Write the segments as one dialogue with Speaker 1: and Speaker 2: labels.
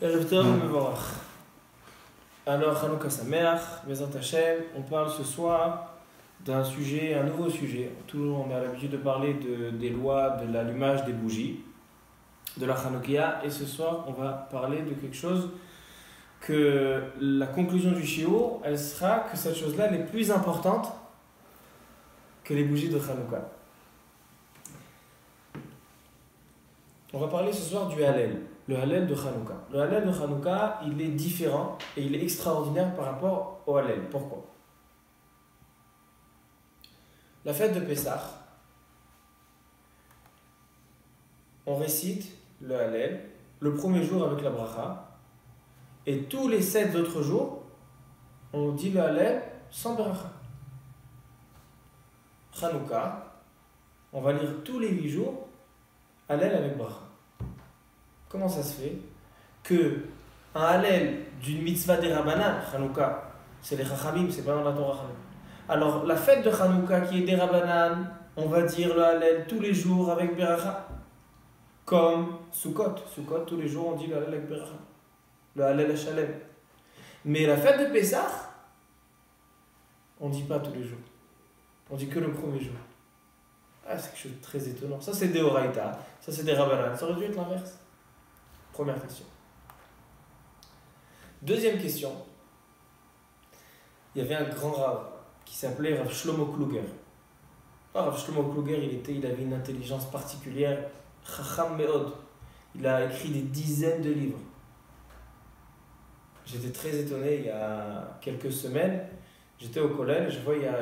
Speaker 1: Erev Tov Mevorach. Alors, Chanukah Sameach, Bezrat Hashem, on parle ce soir d'un sujet, un nouveau sujet. Toujours, on a l'habitude de parler des lois de l'allumage des bougies, de la Chanukah, et ce soir, on va parler de quelque chose que la conclusion du shiur, elle sera que cette chose-là, elle est plus importante que les bougies de Chanukah. On va parler ce soir du Hallel, le Hallel de Chanukah. Le Hallel de Chanukah, il est différent et il est extraordinaire par rapport au Hallel. Pourquoi? La fête de Pessah, on récite le Hallel le premier jour avec la bracha et tous les 7 autres jours, on dit le Hallel sans bracha. Chanukah, on va lire tous les 8 jours Hallel avec bracha. Comment ça se fait que un Hallel d'une mitzvah des Rabbanan, Chanukah, c'est les Chachamim, c'est pas dans la Torah. Alors la fête de Chanukah qui est des Rabbanan, on va dire le Hallel tous les jours avec bracha. Comme Sukkot. Sukkot, tous les jours on dit le Hallel avec bracha. Le Hallel Shalem. Mais la fête de Pessah, on dit pas tous les jours. On dit que le premier jour. Ah, c'est quelque chose de très étonnant. Ça, c'est des Horaïta. Ça, c'est des Rabbanan. Ça aurait dû être l'inverse. Première question. Deuxième question. Il y avait un grand Rav qui s'appelait Rav Shlomo Kluger. Rav Shlomo Kluger, il avait une intelligence particulière. Chacham Meod. Il a écrit des dizaines de livres. J'étais très étonné il y a quelques semaines. J'étais au collège, je vois il y a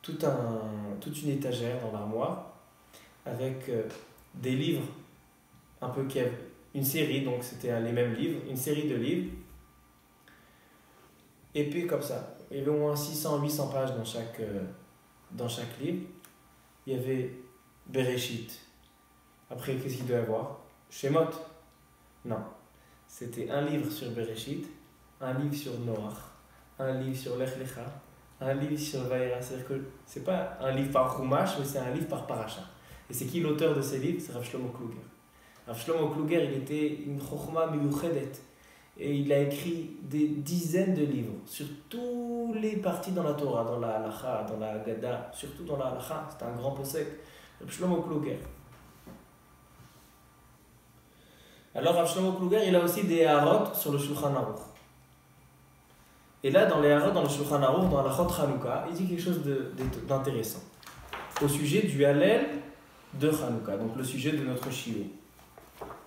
Speaker 1: toute une étagère dans l'armoire avec des livres, un peu qui avaient une série, donc c'était les mêmes livres, une série de livres, et puis comme ça, il y avait au moins 600-800 pages dans chaque livre. Il y avait Bereshit. Après, qu'est-ce qu'il doit y avoir? Shemot? Non, c'était un livre sur Bereshit, un livre sur Noach, un livre sur Lech Lecha, un livre sur Vaïra. C'est-à-dire que c'est pas un livre par Chumash, mais c'est un livre par Paracha. Et c'est qui l'auteur de ces livres? C'est Rav Shlomo Kluger. Rav Shlomo Kluger, il était une chokhma miyuchedet. Et il a écrit des dizaines de livres sur toutes les parties dans la Torah, dans la Halacha, dans la Haggadah, surtout dans la Halacha. C'est un grand posek. Rav Shlomo Kluger. Alors Rav Shlomo Kluger, il a aussi des harot sur le Shulchan Aruch. Et là, dans les harot, dans le Shulchan Aruch, dans la Chot Chanukah, il dit quelque chose d'intéressant. Au sujet du Hallel de Chanukah, donc le sujet de notre shiur.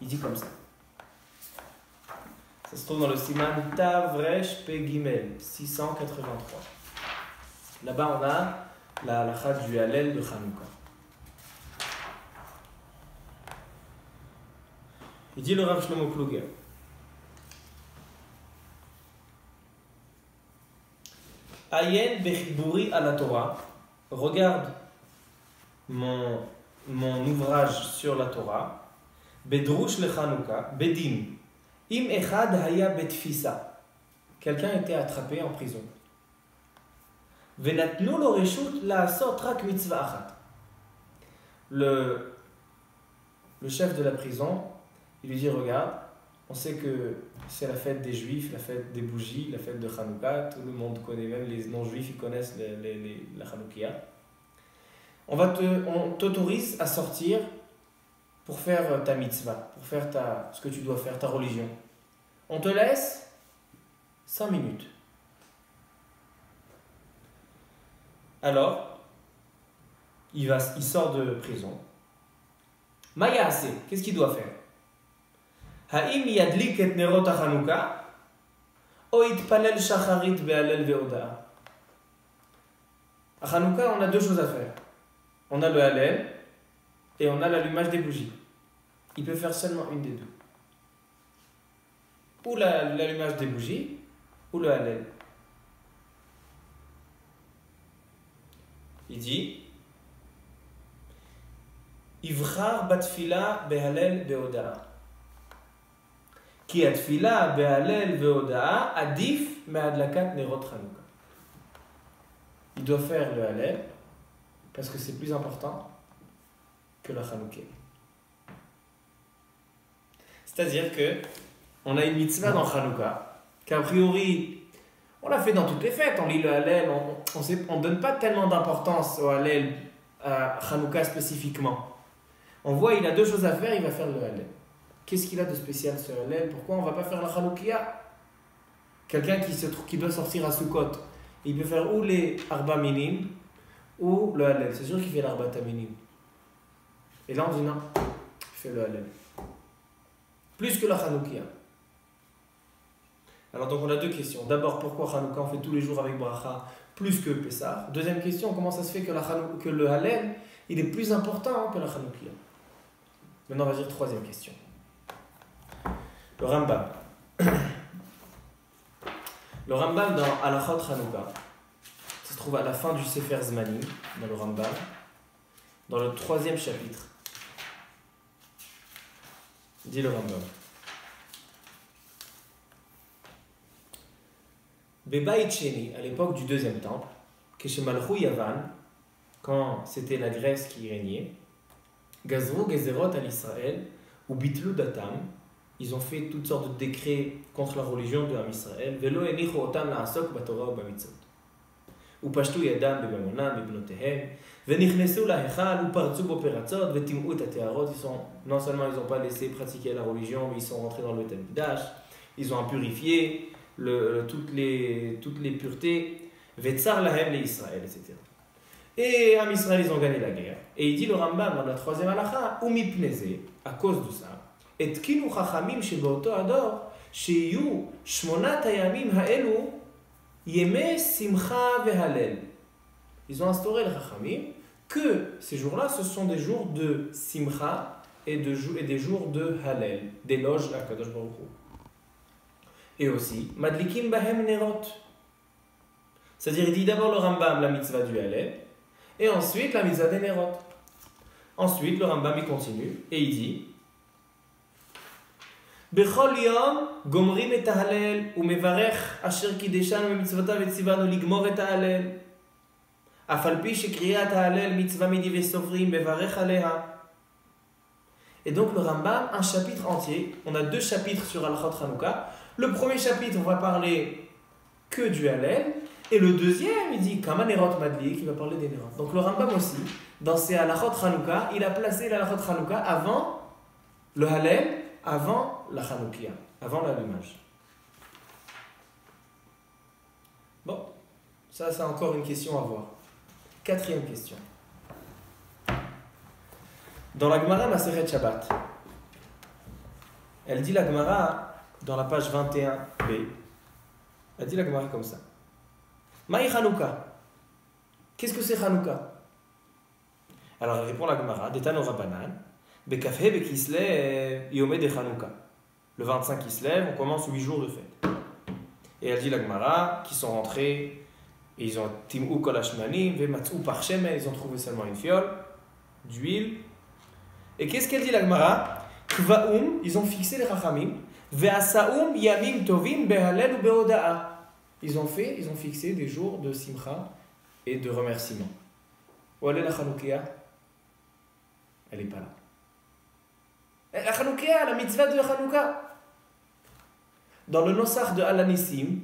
Speaker 1: Il dit comme ça. Ça se trouve dans le Siman Tav Resh Pe Gimel, 683. Là-bas, on a la halakha du Hallel de Chanukah. Il dit le Rav Shlomo Kluger. Ayen Bechiburi à la Torah. Regarde mon ouvrage sur la Torah. Bedrush le Chanukah. Bedim. Im echad haya betfisa. Quelqu'un était attrapé en prison. Venatnu lo reshut la'asot rak mitzvah achat. Le chef de la prison, il lui dit, regarde, on sait que c'est la fête des Juifs, la fête des bougies, la fête de Chanukah. Tout le monde connaît, même les non-juifs, ils connaissent la Chanukah. On t'autorise à sortir pour faire ta mitzvah, pour faire ce que tu dois faire, ta religion. On te laisse 5 minutes. Alors, il sort de prison. Mayaase, qu'est-ce qu'il doit faire? Ha'im yadlik et nerot ha-Chanukah ou yitpalel shacharit be'halel ve'oda'a. À Chanukah, on a 2 choses à faire. On a le Hallel et on a l'allumage des bougies. Il peut faire seulement une des deux. Ou l'allumage des bougies, ou le Hallel. Il dit Ivchar batfila behalel beoda'a. Ki atfila behalel beoda'a adif me'adlakat nerot Chanukah. Il doit faire le Hallel parce que c'est plus important que la Chanukah. C'est-à-dire que on a une mitzvah dans Hanouka, qu'a priori, on l'a fait dans toutes les fêtes, on lit le Hallel, on ne donne pas tellement d'importance au Hallel, à Hanouka spécifiquement. On voit, il a deux choses à faire, il va faire le Hallel. Qu'est-ce qu'il a de spécial ce Hallel? Pourquoi on ne va pas faire la Hanoukia? Quelqu'un qui doit sortir à Sukkot, il peut faire ou les Arba Minim, ou le Hallel. C'est sûr qu'il fait l'Arba Minim. Et là, on dit non, il fait le Hallel. Plus que la Hanoukia. Alors donc on a deux questions. D'abord, pourquoi Hanouka on fait tous les jours avec Bracha plus que Pessah? Deuxième question, comment ça se fait que le Hallel il est plus important que la Hanoukia? Maintenant on va dire troisième question. Le Rambam. Le Rambam dans Halachot Hanouka, ça se trouve à la fin du Sefer Zmanim, dans le Rambam, dans le troisième chapitre. Dit le Rambam. Bebaït Sheni, à l'époque du deuxième temple, Keshemalchou Yavan, quand c'était la Grèce qui régnait, Gazrou Gezerot al Israël, ou Bitlou Datam, ils ont fait toutes sortes de décrets contre la religion de Am Israël, Velo enichu otam la'asok batorah ou bamitzot. Ou pashtu yadam bebamonam bebnotehem, venichnesu lahechal, ou parzu bo peratzot, vetim'u et ateharot. Non seulement ils n'ont pas laissé pratiquer la religion, mais ils sont rentrés dans le Beth Mikdash, ils ont impurifié toutes les puretés, Vetsar lahem les Israël, etc. Et Am Israël, ils ont gagné la guerre. Et il dit le Rambam dans la troisième halakha, ou mipneze, à cause de ça, et tkinu chachamim shebaoto ador, sheyu shmonat hayamim haelu, yeme simcha vehalel. Ils ont instauré le chachamim que ces jours-là, ce sont des jours de simcha et des jours de halel, d'éloge à Kadosh Baruch Hu. Et aussi, madlikim bahem nerot. C'est-à-dire, il dit d'abord le Rambam, la mitzvah du Hallel, et ensuite la mitzvah des nerot. Ensuite, le Rambam, il continue, et il dit Bechol yom gomrim et hallel, ou mevarech asher kideshan mitzvotav et tzivanu ligmor et hallel. Afalpi shekriyat hallel mitzvah midive sofrim mevarech aleha. Et donc, le Rambam, un chapitre entier, on a deux chapitres sur Halachot Hanouka. Le premier chapitre, on va parler que du Hallel. Et le deuxième, il dit Kama Nerot Madlik, il va parler des Nerot. Donc le Rambam aussi, dans ses Halachot Hanouka, il a placé la Halachot Hanouka avant le Hallel, avant la Hanoukia, avant l'allumage. Bon, ça c'est encore une question à voir. Quatrième question. Dans la Gemara Maseret Shabbat, elle dit la Gemara dans la page 21b, elle dit la Gemara comme ça. Maï Hanouka. Qu'est-ce que c'est Hanouka? Alors elle répond la Gemara, Detano Rabbanan, Bekafhe Bekislev Yomé de Hanouka. Le 25 Kislev, on commence 8 jours de fête. Et elle dit la Gemara, qui sont rentrés, et ils ont Tim'u Kolashmanim, Vematz'u Parchemen, ils ont trouvé seulement une fiole, d'huile. Et qu'est-ce qu'elle dit la Gemara? Kvaum, ils ont fixé les Chachamim, Ve'asaum Yamim Tovim Behalel ou Behoda'a. Ils ont fixé des jours de simcha et de remerciement. Où est la Hanoukia? Elle n'est pas là. La Hanoukia, la mitzvah de Hanouka. Dans le Nosach de Alanissim,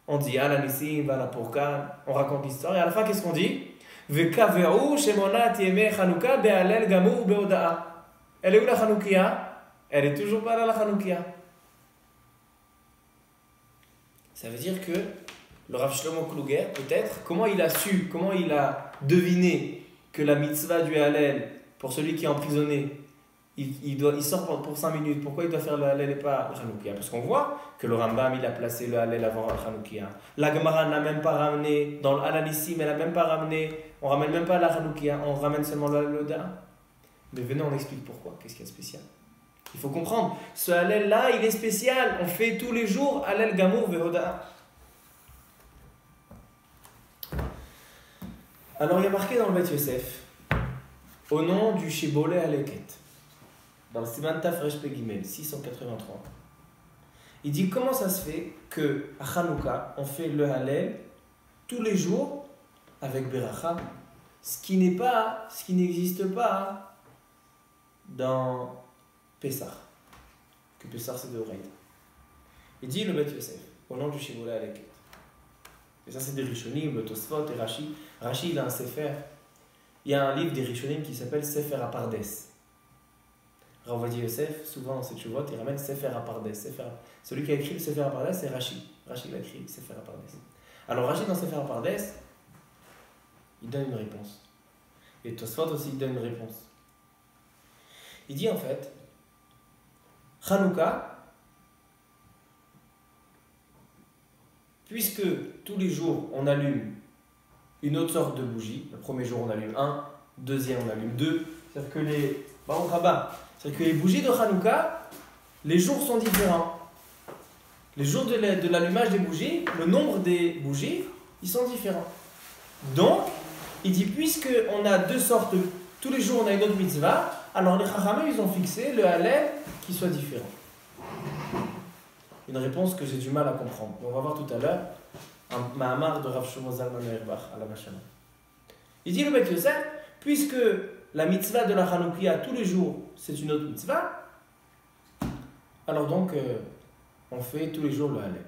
Speaker 1: on dit Alanissim, Valapurkan, on raconte l'histoire, et à la fin, qu'est-ce qu'on dit? Vekaveru shemonat yeme Hanouka behalel gamur behoda'a. Elle est où la Hanoukia? Elle est toujours pas là, la Hanoukia. Ça veut dire que le Rav Shlomo Kluger, peut-être, comment il a deviné que la mitzvah du Hallel, pour celui qui est emprisonné, il sort pour 5 minutes, pourquoi il doit faire le Hallel et pas le Hanoukia? Parce qu'on voit que le Rambam, il a placé le Hallel avant le Hanoukia. La Gemara n'a même pas ramené, dans l'Alanissim, elle n'a même pas ramené, on ramène même pas la Hanoukia, on ramène seulement le Hoda. Mais venez, on explique pourquoi, qu'est-ce qu'il y a de spécial. Il faut comprendre, ce Hallel-là, il est spécial. On fait tous les jours Hallel Gamour Vehoda. Alors, il y a marqué dans le Beth Yosef, au nom du Shibboleh Haleket, dans le Siman Taf Resh Pe Gimel, 683. Il dit comment ça se fait que à Hanouka, on fait le Hallel tous les jours avec Beracha, ce qui n'existe pas dans Pessah. Que Pessah c'est de Horaïda. Il dit le Bet Yosef, au nom du Shibolet Aleket. Et ça, c'est des Rishonim, le Tosfot et Rashi. Rashi, il a un Sefer. Il y a un livre des Rishonim qui s'appelle Sefer Apardes. Ravadi Yosef, souvent dans cette chouvote, il ramène Sefer Apardes. Celui qui a écrit le Sefer Apardes, c'est Rashi. Rashi l'a écrit, Sefer Apardes. Alors, Rashi, dans Sefer Apardes, il donne une réponse. Et Tosfot aussi, il donne une réponse. Il dit en fait, Hanouka, puisque tous les jours on allume une autre sorte de bougie, le premier jour on allume un, deuxième on allume deux, c'est-à-dire que c'est-à-dire que les bougies de Hanouka, les jours sont différents. Les jours de l'allumage des bougies, le nombre des bougies, ils sont différents. Donc, il dit, puisque on a deux sortes, tous les jours on a une autre mitzvah, alors les Chachamim, ils ont fixé le Hallel qui soit différent. Une réponse que j'ai du mal à comprendre. On va voir tout à l'heure un Mahamar de Rav Shlomo Zalman Auerbach à la Machana. Il dit le Bet Yosef, puisque la mitzvah de la Hanoukia tous les jours c'est une autre mitzvah, alors donc on fait tous les jours le Hallel.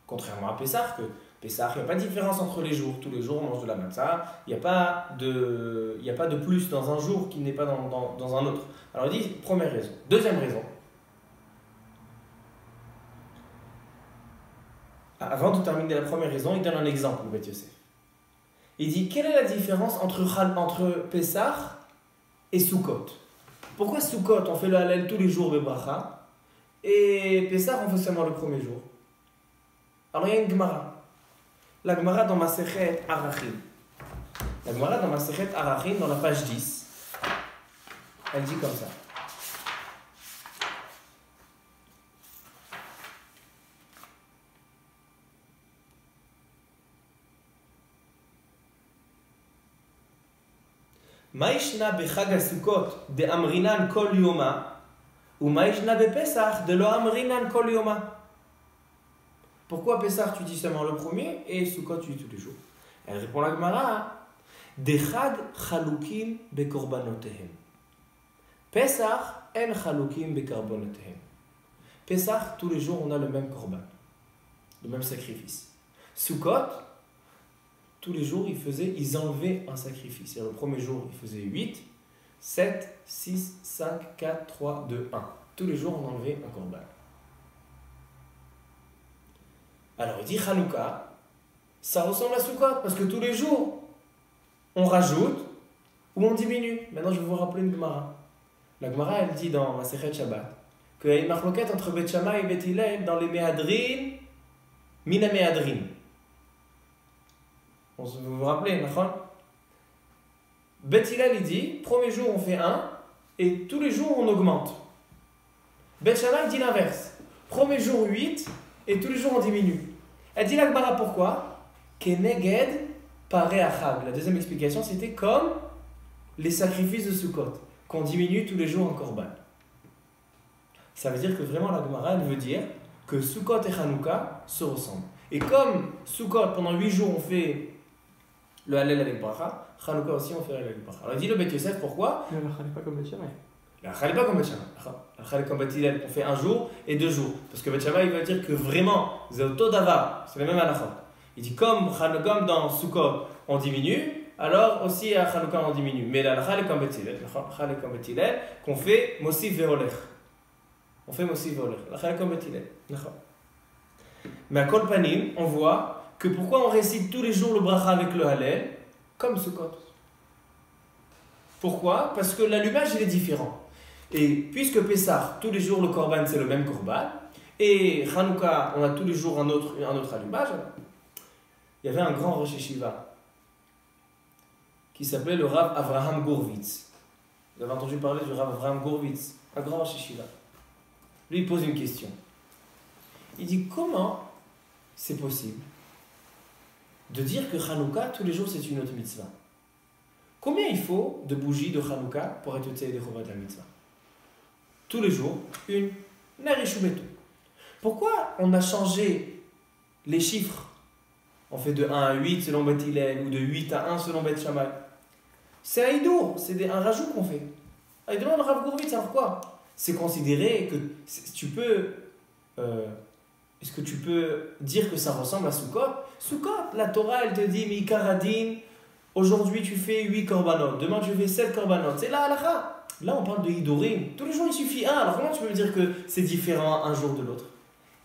Speaker 1: Contrairement à Pessah, que Pessah, il n'y a pas de différence entre les jours. Tous les jours on mange de la matzah, il n'y a pas de plus dans un jour qui n'est pas dans un autre. Alors il dit, première raison. Deuxième raison. Avant de terminer la première raison, il donne un exemple, le Bet Yosef. Il dit, quelle est la différence entre Pessah et Sukkot? Pourquoi Sukkot, on fait le Hallel tous les jours, Bebracha, et Pessah, on fait seulement le premier jour? Alors il y a une Gemara. La Gemara dans Masechet Arachim. La Gemara dans Masechet Arachim, dans la page 10, elle dit comme ça. Maïshna bechag Sukkot de amrinan kol yoma, ou maïshna bepesach de lo amrinan kol yoma. Pourquoi Pessah tu dis seulement le premier et Sukkot tu dis tous les jours? Elle répond la Gemara, Dechad chalukim bekorbanotehem. Pessah en chalukim bekorbanotehem. Pessah, tous les jours on a le même korban, le même sacrifice. Sukkot, tous les jours ils enlevaient un sacrifice. Et le premier jour ils faisaient 8, 7, 6, 5, 4, 3, 2, 1. Tous les jours on enlevait un korban. Alors il dit Hanouka, ça ressemble à Sukkot, parce que tous les jours, on rajoute ou on diminue. Maintenant je vais vous rappeler une Gemara. La Gemara elle dit dans Masechet Shabbat qu'il y a une marloquette entre Bet Shammai et Bet Hillel dans les Mehadrin, Mina Mehadrin. Vous vous rappelez, d'accord? Bet Hillel il dit, premier jour on fait 1 et tous les jours on augmente. Bet Shammai dit l'inverse. Premier jour 8 et tous les jours on diminue. Elle dit la Gemara pourquoi? Keneged pare achag. La deuxième explication c'était comme les sacrifices de Sukkot, qu'on diminue tous les jours en korban. Ça veut dire que vraiment la Gemara elle veut dire que Sukkot et Hanouka se ressemblent. Et comme Sukkot pendant 8 jours on fait le Hallel avec Bracha, Hanouka aussi on fait le Hallel avec Bracha. Alors il dit le Bet Yosef pourquoi?
Speaker 2: Mais la n'est pas comme Bet Shammai.
Speaker 1: La Chal n'est pas comme Bet Shammai. La Chal est comme Bet Hillel, on fait 1 jour et 2 jours. Parce que Bet Shammai il veut dire que vraiment, c'est auto d'ava, c'est la même halakha. Il dit comme dans Sukkot on diminue, alors aussi à Hanouka on diminue. Mais la Chal est comme Bet Hillel. La Chal est comme Bet Hillel qu'on fait Mosif ve'olech. On fait Mosif ve'olech. La Chal est comme Bet Hillel. Mais à Kol Panim, on voit que pourquoi on récite tous les jours le bracha avec le Hallel, comme Sukkot. Pourquoi? Parce que l'allumage il est différent. Et puisque Pessah, tous les jours le korban c'est le même korban, et Hanouka, on a tous les jours un autre allumage, il y avait un grand Rosh Yeshiva qui s'appelait le Rav Avraham Gurvitz. Vous avez entendu parler du Rav Avraham Gurvitz, un grand Rosh Yeshiva. Lui il pose une question. Il dit comment c'est possible de dire que Hanouka tous les jours c'est une autre mitzvah? Combien il faut de bougies de Hanouka pour être Yotzei Yedei Chovat la mitzvah? Tous les jours, une Narishumetu. Pourquoi on a changé les chiffres? On fait de 1 à 8 selon Bet Hillel ou de 8 à 1 selon Bet Shammai. C'est un hidour, c'est un rajout qu'on fait. Il demande Rav Gurvitz, alors quoi? C'est considéré que tu peux est-ce que tu peux dire que ça ressemble à Sukkot? Sukkot, la Torah, elle te dit, Mikaradin, aujourd'hui tu fais 8 korbanot, demain tu fais 7 korbanot. C'est la halakha. Là, on parle de Hidurim. Tous les jours, il suffit un. Alors, comment tu peux me dire que c'est différent un jour de l'autre?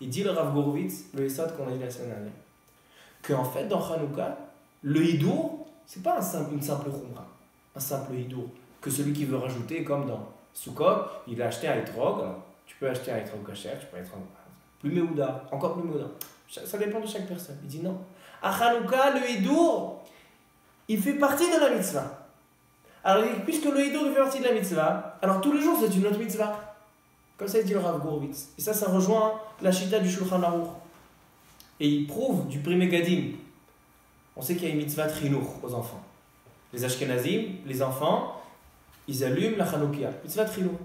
Speaker 1: Il dit le Rav Gorovitz, le Essad qu'on a dit la semaine dernière, qu'en fait, dans Hanouka, le Hidour, c'est pas une simple khumra, un simple Hidour, que celui qui veut rajouter, comme dans Sukkot, il a acheté un etrog. Alors, tu peux acheter un etrog kasher, tu peux acheter plus méouda, encore plus méouda. Ça dépend de chaque personne. Il dit non. À Hanouka, le Hidour, il fait partie de la mitzvah. Alors, puisque le Hidour fait partie de la mitzvah, alors tous les jours, c'est une autre mitzvah. Comme ça, il dit le Rav Gorovitz. Et ça rejoint la Shita du Shulchan Aruch. Et il prouve du Pri Megadim. On sait qu'il y a une mitzvah de Chinuch aux enfants. Les Ashkenazim, les enfants, ils allument la Chanoukia. Mitzvah de Chinuch.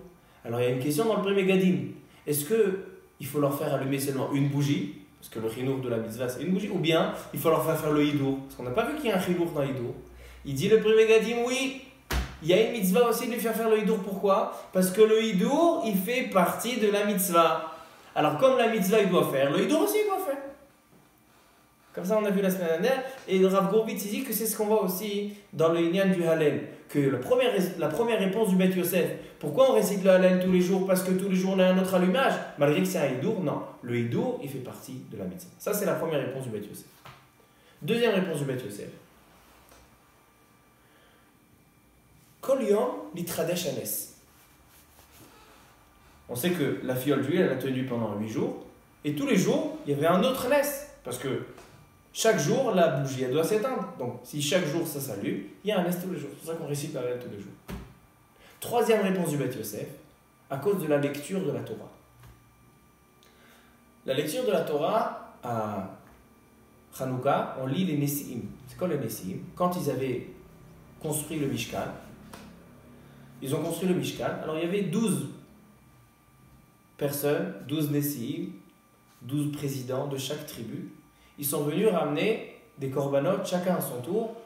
Speaker 1: Alors il y a une question dans le Pri Megadim. Est-ce qu'il faut leur faire allumer seulement une bougie? Parce que le Chinuch de la mitzvah, c'est une bougie. Ou bien il faut leur faire le Hidour. Parce qu'on n'a pas vu qu'il y a un Chinuch dans Hidour. Il dit le Pri Megadim, oui. Il y a une mitzvah aussi de lui faire le hidour. Pourquoi? Parce que le hidour, il fait partie de la mitzvah. Alors comme la mitzvah, il doit faire, le hidour aussi, il doit faire. Comme ça, on a vu la semaine dernière. Et le Rav Gorovitz dit que c'est ce qu'on voit aussi dans le Inyan du Hallel. Que la première réponse du Beth Yosef, pourquoi on récite le Hallel tous les jours? Parce que tous les jours, on a un autre allumage. Malgré que c'est un hidour, non. Le hidour, il fait partie de la mitzvah. Ça, c'est la première réponse du Beth Yosef. Deuxième réponse du Beth Yosef. Kol yom litradesh hanes. On sait que la fiole d'huile, elle a tenu pendant 8 jours. Et tous les jours, il y avait un autre nes. Parce que chaque jour, la bougie, elle doit s'éteindre. Donc, si chaque jour, ça s'allume, il y a un nes tous les jours. C'est pour ça qu'on récite la Hallel tous les jours. Troisième réponse du Beth Yosef, à cause de la lecture de la Torah. La lecture de la Torah, à Hanouka, on lit les Nesi'im. C'est quoi les Nesi'im? Quand ils avaient construit le Mishkan, ils ont construit le Mishkan. Alors il y avait 12 personnes, 12 Nessi'im, 12 présidents de chaque tribu. Ils sont venus ramener des korbanot, chacun à son tour,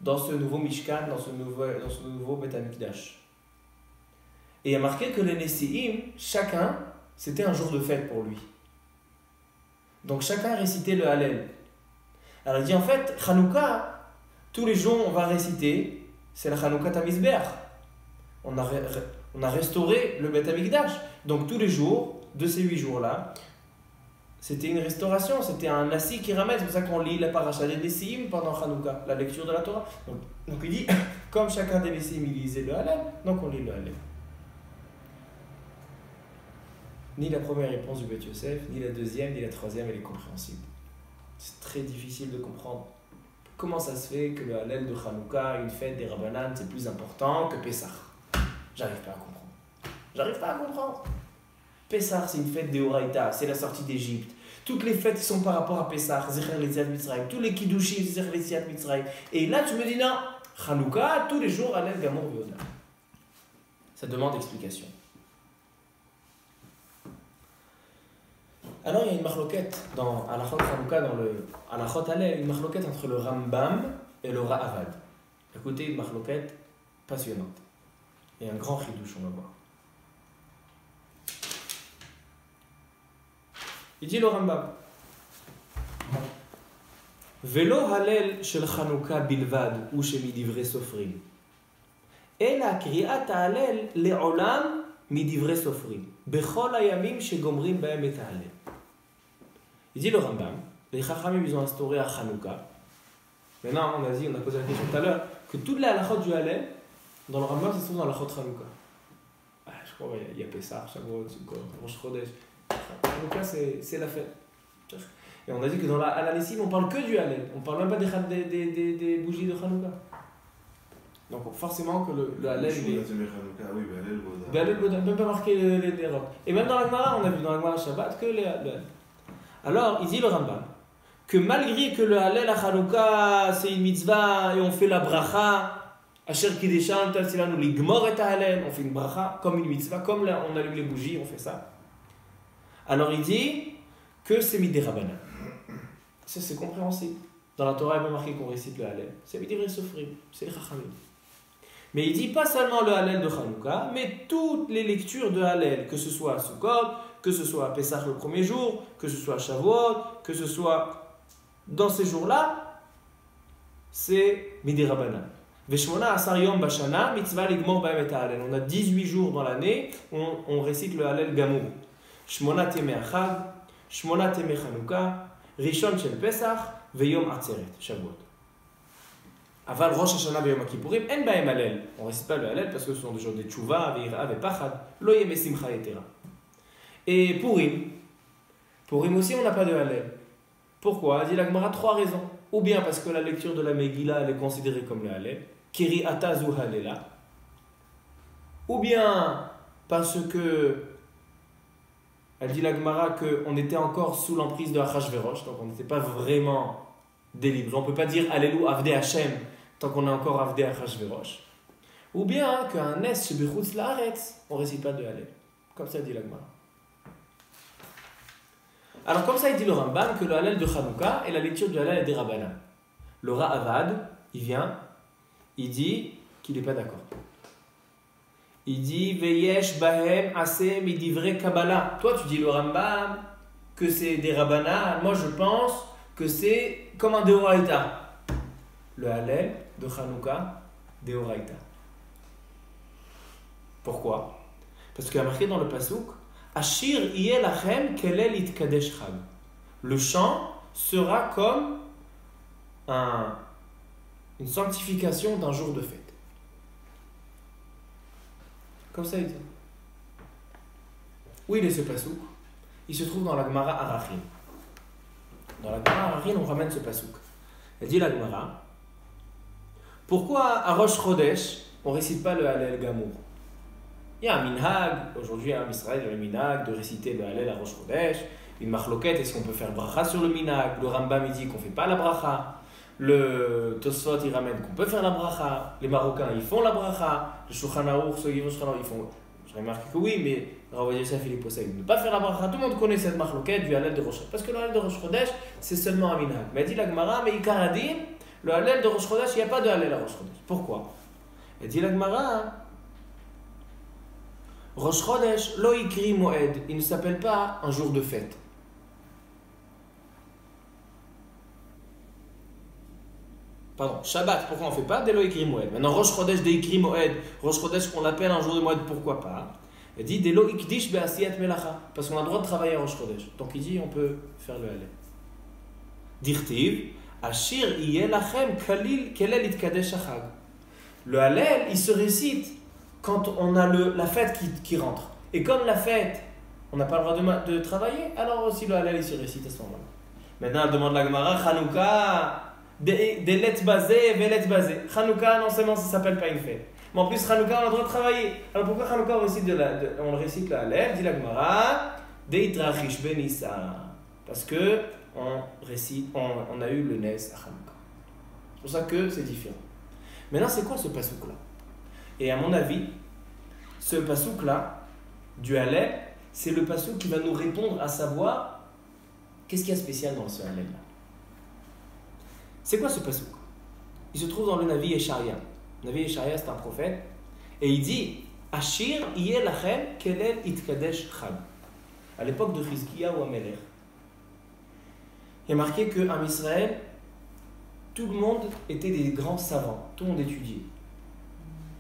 Speaker 1: dans ce nouveau Mishkan, dans ce nouveau Beth Amikdash. Et il y a marqué que les Nessi'im, chacun, c'était un jour de fête pour lui. Donc chacun récitait le Hallel. Alors il dit en fait, Hanouka, tous les jours on va réciter, c'est la Hanouka Tamizbeach. On a restauré le Beth Amikdash. Donc tous les jours, de ces 8 jours-là, c'était une restauration, c'était un nasi qui ramène. C'est pour ça qu'on lit la paracha des Nessi'im pendant Hanouka, la lecture de la Torah. Donc il dit, comme chacun des Nessi'im il lisait le Hallel, donc on lit le Hallel. Ni la première réponse du Beth Yosef, ni la deuxième, ni la troisième, elle est compréhensible. C'est très difficile de comprendre. Comment ça se fait que le Hallel de Hanouka, une fête des Rabbanan, c'est plus important que Pessah? J'arrive pas à comprendre. Pessah, c'est une fête des Horaïta, c'est la sortie d'Égypte. Toutes les fêtes sont par rapport à Pessah, Zecher Letziat Mitzrayim. Tous les Kiddushim, Zecher Letziat Mitzrayim. Et là, tu me dis non, Hanouka, tous les jours, Hallel Gamor Yehuda. Ça demande explication. Alors, il y a une marloquette dans Halachot Hanouka, dans le Halachot Hallel, une marloquette entre le Rambam et le Ra'avad. Écoutez, une marloquette passionnante. Et un grand chidouche, on va voir. Il dit le Rambam. Velo Hallel shel Hanouka bilvad ou shemidivre sofrim. Ela kriat Hallel le'olam midivre sofrim. Bechol hayamim shegomrim bahem et Hallel. Il dit le Rambam, les Chachamim ils ont instauré à Hanouka. Maintenant, on a posé la question tout à l'heure, que toutes les halachot du Hallel, dans le Rambam, ça se trouve dans la Chot Hanouka. Je crois qu'il y a Pessah, Shavuot, Sukkot, Rosh Chodesh. Hanouka, c'est la fête. Et on a dit que dans la Nessim, on parle que du Hallel. On parle même pas des bougies de Hanouka. Donc forcément que le Hallel...
Speaker 2: Oui,
Speaker 1: Hallel, on ne peut pas marquer les robes. Et même dans la Gemara, on a vu dans la Gemara Shabbat que le Hallel. Alors, il dit le Rambam, que malgré que le Hallel à Hanouka, c'est une mitzvah et on fait la bracha, Asher Kideshan, Talsilanu, l'Igmor et Hallel, on fait une bracha comme une mitzvah, comme là, on allume les bougies, on fait ça. Alors il dit que c'est Midei Rabbanan. Ça c'est compréhensible. Dans la Torah, il est marqué qu'on récite le Hallel. C'est Midei Sofrim, c'est les Chachamim. Mais il dit pas seulement le Hallel de Hanouka, mais toutes les lectures de Hallel, que ce soit à Sukkot, que ce soit à Pessah le premier jour, que ce soit à Shavuot, que ce soit dans ces jours-là, c'est Midi Rabbanan. Veshmona Asar Yom Bashana, mitzvah ligmor ba'em et Hallel. On a 18 jours dans l'année où on récite le Hallel Gamour. Shmona Temeh Achag, Shmona Temeh Hanouka, Rishon Shel Pesach, Veyom Atzeret, Shavuot. Aval Rosh Hashanah Veyom Kippourim, En Ba'em Hallel. On ne récite pas le Hallel parce que ce sont des jours de Tchouva, Ve'ira, Ve'pachad, Lo Yem Simcha Yetera. Et Purim aussi on n'a pas de Hallel. Pourquoi? Dit la Gemara, 3 raisons. Ou bien parce que la lecture de la Megillah elle est considérée comme le Hallel, Kiri Atazu Hallela. Ou bien parce que elle dit la Gemara qu'on était encore sous l'emprise de Achashverosh, donc on n'était pas vraiment délivré. On ne peut pas dire Allélu Avdei Hashem tant qu'on est encore Avdei Achashverosh. Ou bien qu'un Nes Shebechutz Laaretz, on ne récite pas de Hallel. Comme ça dit la Gemara. Alors comme ça il dit le Rambam que le Hallel de Hanouka est la lecture du Hallel des Rabbanan. Le Ra'avad, il vient, il dit qu'il n'est pas d'accord. Il dit Veyesh Bahem Aseh Midivre Kabbalah. Toi tu dis le Rambam que c'est des Rabbanan, moi je pense que c'est comme un Deoraita. Le Hallel de Hanouka, Deoraita. Pourquoi? Parce qu'il y a marqué dans le Pasuk Ashir Iye Lachem Kelel Itkadesh Chag. Le chant sera comme une sanctification d'un jour de fête. Comme ça il dit. Où il est ce Pasuk? Il se trouve dans la Gemara Arachin. Dans la Gemara Arachin, on ramène ce Pasuk. Elle dit la Gemara, pourquoi à Rosh Chodesh, on ne récite pas le Hallel Gamour? Il y a un minhag, aujourd'hui à Israël, il y a un minhag de réciter le Hallel à Rosh Chodesh, une marloquette, est-ce qu'on peut faire bracha sur le minhag? Le Rambam il dit qu'on ne fait pas la bracha. Le Tosfot il ramène qu'on peut faire la bracha. Les Marocains ils font la bracha. Le Shulchan Aruch, ceux qui vont Shulchan Aruch, ils font. Je remarque que oui, mais Rav Yosef il est possible de ne pas faire la bracha. Tout le monde connaît cette marloquette du Hallel de Rosh Chodesh. Parce que le Hallel de Rosh Chodesh c'est seulement un minhag. Mais elle dit la Gemara, mais Ikar Hadin, le Hallel de Rosh Chodesh, il n'y a pas de Hallel à Rosh Chodesh. Pourquoi? Elle dit la Gemara, Rosh Chodesh, lo ikri moed, il ne s'appelle pas un jour de fête. Pardon, Shabbat, pourquoi on ne fait pas Delo ikri moed? Maintenant, Rosh Chodesh de ikri moed, Rosh Chodesh qu'on l'appelle un jour de moed, pourquoi pas? Elle dit Delo ikdish be'asiyat melacha, parce qu'on a le droit de travailler à Rosh Chodesh. Donc il dit on peut faire le Hallel. Dirtiv, Ashir iye lachem kelel itkadesh achag. Le Hallel, il se récite quand on a la fête qui rentre. Et comme la fête, on n'a pas le droit de travailler, alors aussi le Hallel, il se récite à ce moment-là. Maintenant, elle demande la Gemara, Hanouka, des lettres basées, des lettres basées. Hanouka, non seulement ça ne s'appelle pas une fête, mais en plus, Hanouka, on a le droit de travailler. Alors pourquoi Hanouka, on le récite le Hallel, dit la Gemara, Deitrachish benissa. Parce que on a eu le Nes à Hanouka. C'est pour ça que c'est différent. Maintenant, c'est quoi ce pasouk-là? Et à mon avis, ce pasouk-là, du Hallel, c'est le pasouk qui va nous répondre à savoir qu'est-ce qu'il y a de spécial dans ce Hallel-là. C'est quoi ce pasouk? Il se trouve dans le Navi Yesharia. Le Navi Yesharia, c'est un prophète. Et il dit Ashir iye lachem kelel itkadesh chag. À l'époque de Chizkiyahu HaMelech, il y a marqué qu'en Israël, tout le monde était des grands savants. Tout le monde étudiait.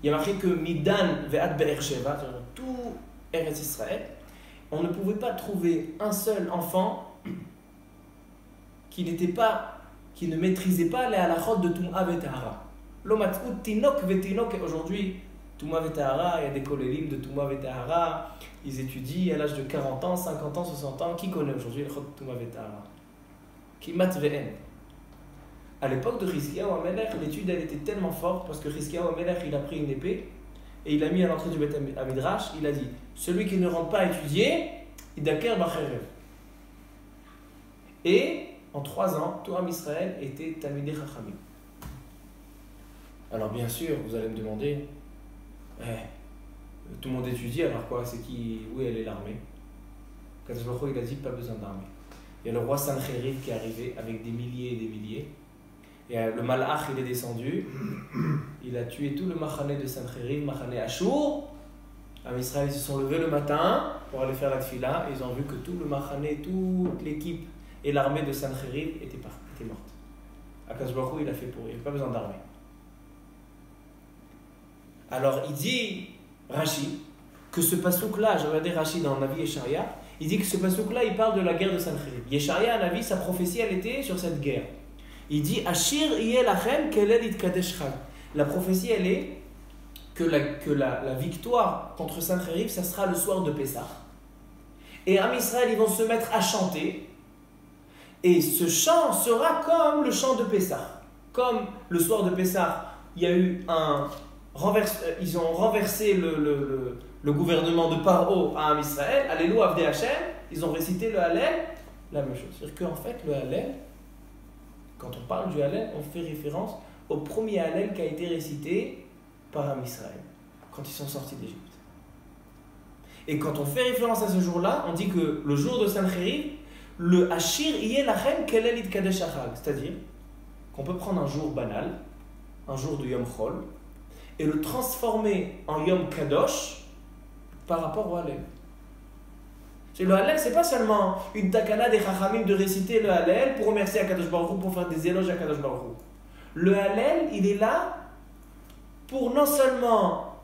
Speaker 1: Il y a marqué que Midan ve'ad Be'ersheva, tout Eretz Israël, on ne pouvait pas trouver un seul enfant qui ne maîtrisait pas les halachot de Tum'a ve'Tahara. L'omat'ut tinok ve'tinok, aujourd'hui, Tum'a ve'Tahara, il y a des kolélim de Tum'a ve'Tahara, ils étudient à l'âge de 40 ans, 50 ans, 60 ans. Qui connaît aujourd'hui les halachot de Tum'a ve'Tahara? Kimat ve'en. À l'époque de Chizkiyahu HaMelech, l'étude elle était tellement forte parce que Chizkiyahu HaMelech il a pris une épée et il a mis à l'entrée du Beth HaMidrash, il a dit celui qui ne rentre pas à étudier, il daker b'cherev. Et en 3 ans, tout Am Israël était Talmidei Chachamim. Alors bien sûr, vous allez me demander, tout le monde étudie, alors quoi? C'est qui? Où elle est l'armée? Kadosh Baruch Hu, il a dit pas besoin d'armée. Il y a le roi Sancheriv qui est arrivé avec des milliers et des milliers. Et le Malach, il est descendu, il a tué tout le Machane de Sancheriv, Machane Ashur. Am Israël, ils se sont levés le matin pour aller faire la tfila, et ils ont vu que tout le Machane, toute l'équipe et l'armée de Sancheriv étaient mortes. Akadosh Baruch Hu, il a fait pour eux, il n'y a pas besoin d'armée. Alors il dit, Rashi, que ce pasouk-là, j'ai regardé Rashi dans Navi Yesharia, il dit que ce pasouk-là, il parle de la guerre de Sancheriv. Yesharia, Navi, sa prophétie, elle était sur cette guerre. Il dit, Ashir yeh lachem kelel itkadesh chag. La prophétie, elle est que la victoire contre Sancheriv, ça sera le soir de Pessah. Et Am Israël, ils vont se mettre à chanter. Et ce chant sera comme le chant de Pessah. Comme le soir de Pessah, il y a eu ils ont renversé le gouvernement de Paro à Am Israël. Alléluia Avdei Hashem. Ils ont récité le Hallel. La même chose. C'est-à-dire qu'en fait, le Hallel, quand on parle du Hallel, on fait référence au premier Hallel qui a été récité par Am Israël, quand ils sont sortis d'Égypte. Et quand on fait référence à ce jour-là, on dit que le jour de Sancheriv, le Ashir yeh lachem kelel itkadesh chag, c'est-à-dire qu'on peut prendre un jour banal, un jour de Yom Chol, et le transformer en Yom Kadosh par rapport au Hallel. Le Hallel, c'est pas seulement une takana des Chachamim de réciter le Hallel pour remercier Akadosh Baruch Hu, pour faire des éloges à Akadosh Baruch Hu. Le Hallel, il est là pour non seulement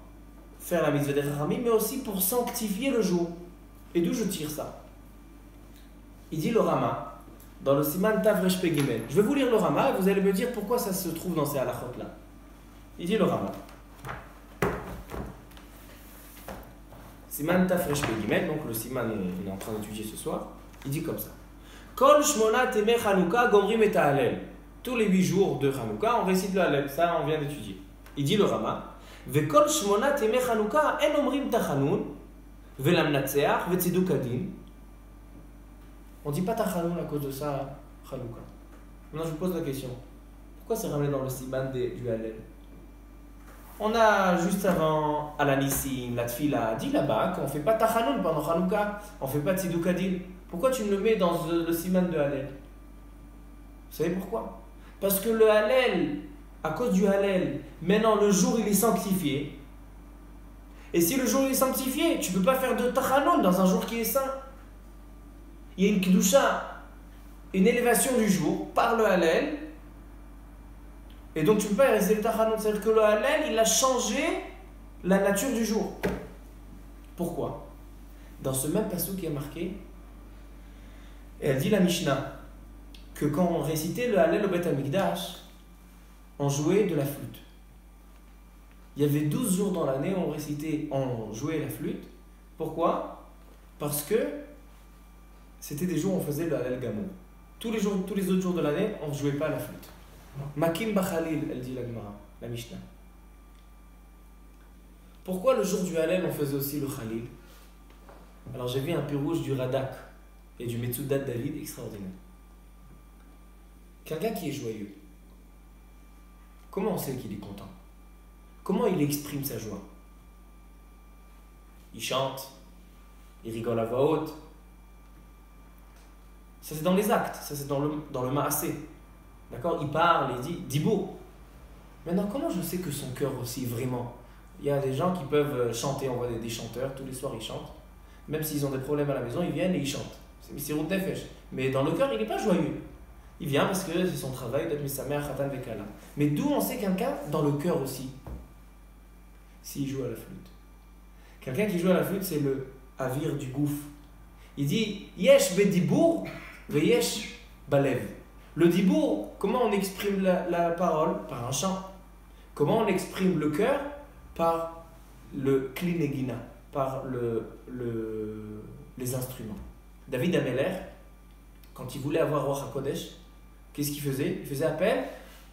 Speaker 1: faire la mitzvah des Chachamim, mais aussi pour sanctifier le jour. Et d'où je tire ça? Il dit le Rama, dans le Siman Tav Resh Pe Gimel. Je vais vous lire le Rama et vous allez me dire pourquoi ça se trouve dans ces halachot-là. Il dit le Rama. Siman Tav Resh Pe Gimel, donc le Siman on est en train d'étudier ce soir. Il dit comme ça. Kol Shmona Temeh Chanukah Gomrim et Hallel. Tous les 8 jours de Chanukah, on récite le Hallel. Ça, on vient d'étudier. Il dit le Rama. Vekol Shmona Temeh Chanukah en omrim tachanun velamnatseach vetziduk adin. On ne dit pas tachanun à cause de ça, Chanukah. Maintenant, je vous pose la question. Pourquoi c'est ramené dans le Siman du Hallel? On a juste avant à la Nissim, la Tfila, dit là-bas qu'on ne fait pas tachanun pendant Chanukah, on ne fait pas tziduk adin. Pourquoi tu me le mets dans le Siman de Hallel? Vous savez pourquoi? Parce que le Hallel, à cause du Hallel, maintenant le jour il est sanctifié. Et si le jour il est sanctifié, tu ne peux pas faire de tachanun dans un jour qui est saint. Il y a une kedusha, une élévation du jour par le Hallel. Et donc tu ne peux pas réaliser le tachanun. C'est-à-dire que le Hallel, il a changé la nature du jour. Pourquoi? Dans ce même passage qui est marqué, elle dit la Mishnah, que quand on récitait le Hallel au Beth Amikdash, on jouait de la flûte. Il y avait 12 jours dans l'année où on jouait la flûte. Pourquoi? Parce que c'était des jours où on faisait le Hallel Gamon. Tous les autres jours de l'année, on ne jouait pas la flûte. Makim Bachalil, elle dit la Gemara, la Mishnah. Pourquoi le jour du Hallel, on faisait aussi le Khalil? Alors j'ai vu un pirouge du Radak et du Metzudat David extraordinaire. Quelqu'un qui est joyeux, comment on sait qu'il est content? Comment il exprime sa joie? Il chante, il rigole à voix haute. Ça c'est dans les actes, ça c'est dans le maasé. D'accord? Il parle, il dit Dibo. Maintenant, comment je sais que son cœur aussi vraiment? Il y a des gens qui peuvent chanter, on voit des chanteurs, tous les soirs ils chantent. Même s'ils ont des problèmes à la maison, ils viennent et ils chantent. C'est Messirut Nefesh. Mais dans le cœur, il n'est pas joyeux. Il vient parce que c'est son travail d'être Mesamer, Khatan Vekala. Mais d'où on sait quelqu'un dans le cœur aussi? S'il joue à la flûte. Quelqu'un qui joue à la flûte, c'est le Avir du Gouf. Il dit Yesh bedibour, veyesh balev. Le dibour, comment on exprime la parole? Par un chant. Comment on exprime le cœur? Par le klinegina, par les instruments. David Ameller, quand il voulait avoir Roi HaKodesh, qu'est-ce qu'il faisait? Il faisait appel,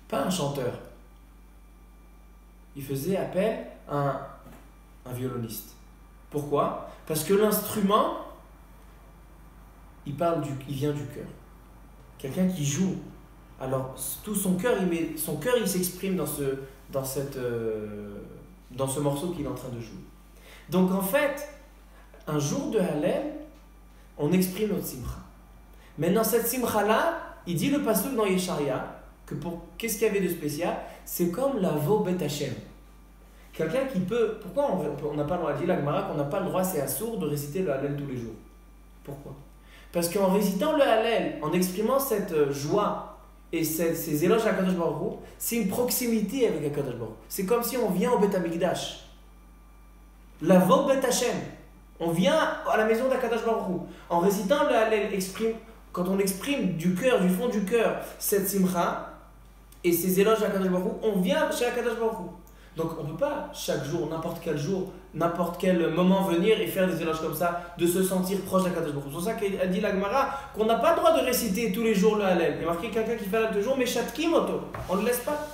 Speaker 1: pas à un chanteur. Il faisait appel à un violoniste. Pourquoi? Parce que l'instrument, il vient du cœur. Quelqu'un qui joue, alors tout son cœur, il s'exprime dans ce morceau qu'il est en train de jouer. Donc en fait, un jour de Hallel, on exprime notre simcha. Maintenant cette simcha-là, il dit le pasuk dans Yesharia Qu'est-ce qu'il y avait de spécial? C'est comme la vo bet Hashem. Quelqu'un qui peut... Pourquoi on n'a pas le droit, dit la Gemara, qu'on n'a pas le droit, c'est assourd, de réciter le Hallel tous les jours? Pourquoi? Parce qu'en récitant le Hallel, en exprimant cette joie et ces éloges à Kadosh Baruch Hu, c'est une proximité avec Kadosh Baruch Hu. C'est comme si on vient au Bet Amikdash. La vo bet Hashem. On vient à la maison d'Akadosh Baruch Hu. En récitant le Hallel, quand on exprime du cœur, du fond du cœur, cette simcha et ces éloges à Akadosh Baruch Hu, on vient chez Akadosh Baruch Hu. Donc on ne peut pas chaque jour, n'importe quel moment venir et faire des éloges comme ça, de se sentir proche d'Akadosh Baruch Hu. C'est pour ça qu'elle dit la Gemara qu'on n'a pas le droit de réciter tous les jours le Hallel. Il y a marqué quelqu'un qui fait le Hallel tous les jours, mais Shatkim Oto, on ne le laisse pas.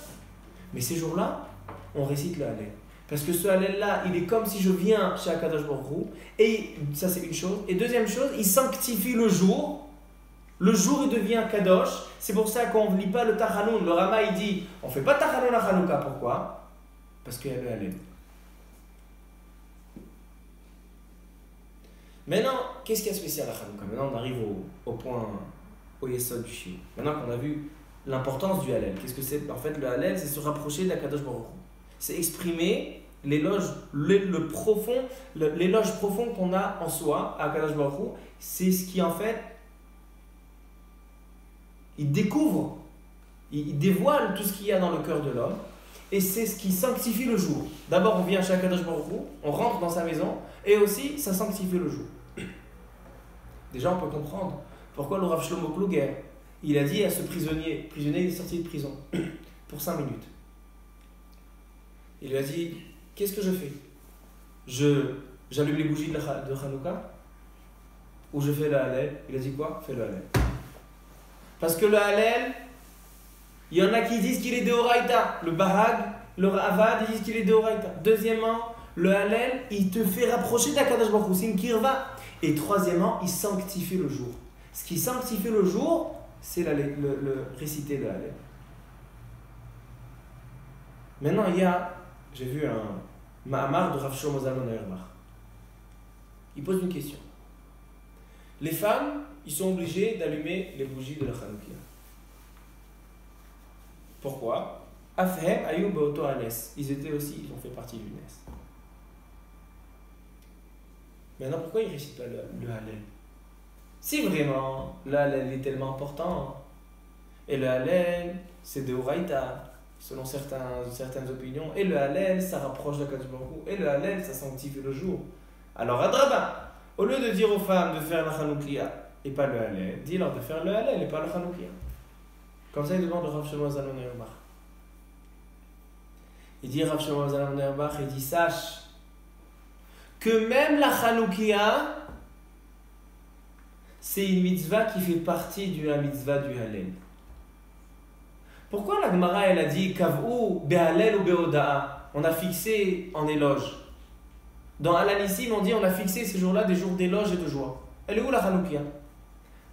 Speaker 1: Mais ces jours-là, on récite le Hallel. Parce que ce Hallel-là, il est comme si je viens chez Akadosh Baruch Hu. Et ça, c'est une chose. Et deuxième chose, il sanctifie le jour. Le jour, il devient Kadosh. C'est pour ça qu'on ne lit pas le Tachanoun. Le Rama, il dit, on ne fait pas Tachanoun à Hanouka. Pourquoi? Parce qu'il y a le Hallel. Maintenant, qu'est-ce qu'il y a de spécial à Hanouka? Maintenant, on arrive au point, au yesod du shiur. Maintenant qu'on a vu l'importance du Hallel. Qu'est-ce que c'est? En fait, le Hallel, c'est se rapprocher d'Akadosh Baruch Hu. C'est exprimer l'éloge, l'éloge profond qu'on a en soi à Akadosh Baruch Hu. C'est ce qui, en fait, il découvre, il dévoile tout ce qu'il y a dans le cœur de l'homme. Et c'est ce qui sanctifie le jour. D'abord, on vient chez Akadosh Baruch Hu, on rentre dans sa maison, et aussi, ça sanctifie le jour. Déjà, on peut comprendre pourquoi le Rav Shlomo Kluger, il a dit à ce prisonnier est sorti de prison pour 5 minutes. Il lui a dit, qu'est-ce que je fais? J'allume les bougies de Hanouka ou je fais le Hallel? Il a dit quoi? Fais le Hallel. Parce que le Hallel, il y en a qui disent qu'il est de Horaïta. Le Bahag, le Ravad, ils disent qu'il est de Horaïta. Deuxièmement, le Hallel, il te fait rapprocher d'Akadosh Baruch Hu, c'est une kirva. Et troisièmement, il sanctifie le jour. Ce qui sanctifie le jour, c'est le réciter le Hallel. Maintenant, j'ai vu un Mahamar de Rav Shlomo Zalman Auerbach. Il pose une question. Les femmes, ils sont obligées d'allumer les bougies de la Hanoukia. Pourquoi? Afhem ayou beoto hanes. Ils ont fait partie du Nes. Maintenant, pourquoi ils ne récitent pas le Hallel? Si vraiment, le Hallel est tellement important, et le Hallel, c'est de Horaïta, selon certaines opinions, et le Hallel, ça rapproche d'Akadosh Baruch Hu, et le Hallel, ça sanctifie le jour. Alors, Adraba, au lieu de dire aux femmes de faire la Hanoukia et pas le Hallel, dis-leur de faire le Hallel et pas le Hanoukia. Comme ça, il demande le Rav Shlomo Zalman Auerbach. Il dit, Rav Shlomo Zalman Auerbach, il dit, sache que même la Hanoukia, c'est une mitzvah qui fait partie de la mitzvah du Hallel. Pourquoi la Gemara, elle a dit Kav'u be'Hallel ou be'Hoda'a? On a fixé en éloge. Dans Al-Anissim, on dit on a fixé ces jours-là des jours d'éloge et de joie. Elle est où la Hanoukia?